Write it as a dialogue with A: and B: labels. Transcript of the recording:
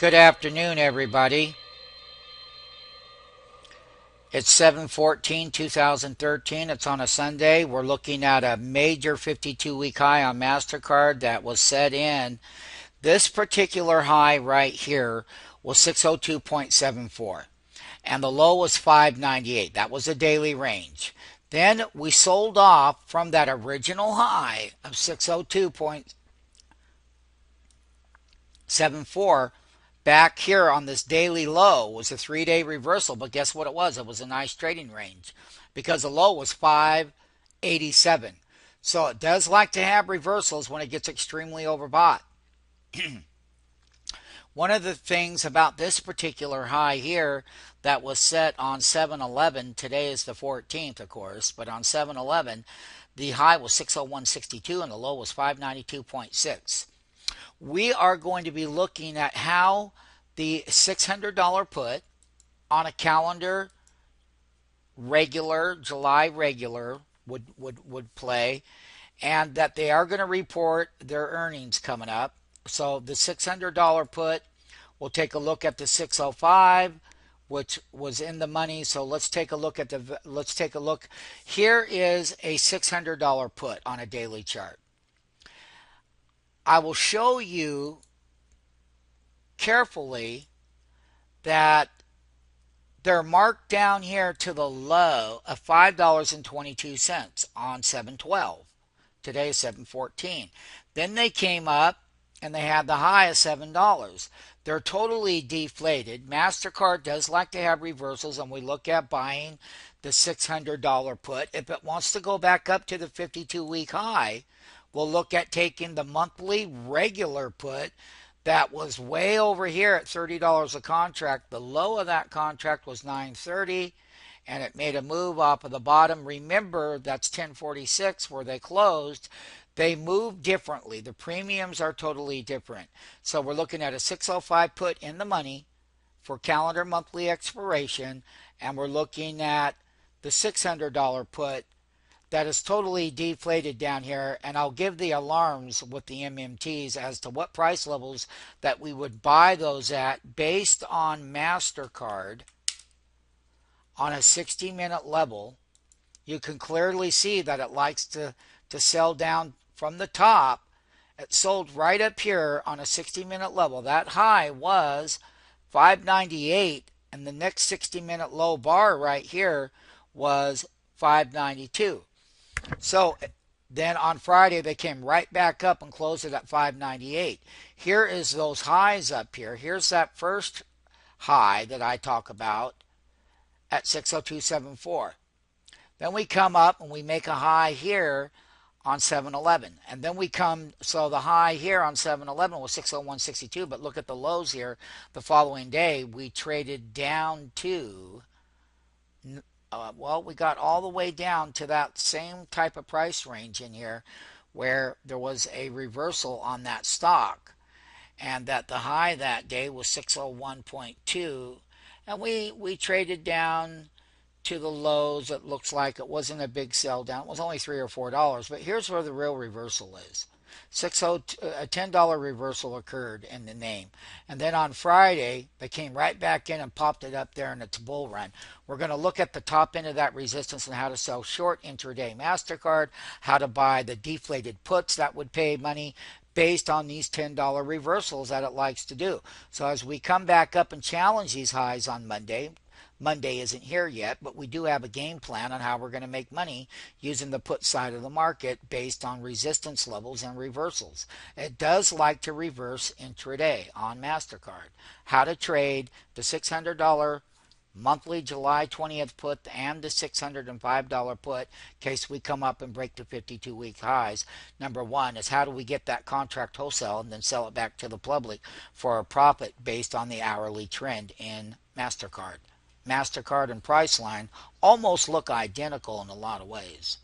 A: Good afternoon, everybody. It's 7/14/2013. It's on a Sunday. We're looking at a major 52-week high on Mastercard that was set in. This particular high right here was 602.74, and the low was 598. That was a daily range. Then we sold off from that original high of 602.74. Back here on this daily low was a 3-day reversal, but guess what it was? It was a nice trading range because the low was 587. So it does like to have reversals when it gets extremely overbought. One of the things about this particular high here that was set on 7/11, today is the 14th, of course, but on 7/11, the high was 601.62 and the low was 592.6. We are going to be looking at how the $600 put on a calendar regular, July regular, would play, and that they are going to report their earnings coming up. So the $600 put, we'll take a look at the 605, which was in the money. So let's take a look. Here is a $600 put on a daily chart. I will show you carefully that they're marked down here to the low of $5.22 on 7/12. Today is 7/14. Then they came up and they had the high of $7. They're totally deflated. Mastercard does like to have reversals, and we look at buying the $600 put. If it wants to go back up to the 52-week high, we'll look at taking the monthly regular put that was way over here at $30 a contract. The low of that contract was $9.30, and it made a move off of the bottom. Remember, that's 1046 where they closed. They move differently. The premiums are totally different. So we're looking at a 605 put in the money for calendar monthly expiration, and we're looking at the $600 put that is totally deflated down here, and I'll give the alarms with the MMTs as to what price levels that we would buy those at based on Mastercard on a 60-minute level. You can clearly see that it likes to sell down from the top. It sold right up here on a 60-minute level. That high was 598, and the next 60-minute low bar right here was 592. So then on Friday they came right back up and closed it at 598. Here is those highs up here. Here's that first high that I talk about at 602.74. Then we come up and we make a high here on 7/11. And then we come, so the high here on 7/11 was 601.62, but look at the lows here. The following day we traded down to we got all the way down to that same type of price range in here where there was a reversal on that stock, and that the high that day was 601.2, and we traded down to the lows. It looks like it wasn't a big sell down. It was only $3 or $4, but here's where the real reversal is. A $10 reversal occurred in the name. And then on Friday, they came right back in and popped it up there in its bull run. We're going to look at the top end of that resistance and how to sell short intraday Mastercard, how to buy the deflated puts that would pay money based on these $10 reversals that it likes to do. So as we come back up and challenge these highs on Monday isn't here yet, but we do have a game plan on how we're going to make money using the put side of the market based on resistance levels and reversals. It does like to reverse intraday on Mastercard. How to trade the $600 monthly July 20th put and the $605 put in case we come up and break the 52-week highs. Number one is how do we get that contract wholesale and then sell it back to the public for a profit based on the hourly trend in Mastercard. Mastercard and Priceline almost look identical in a lot of ways.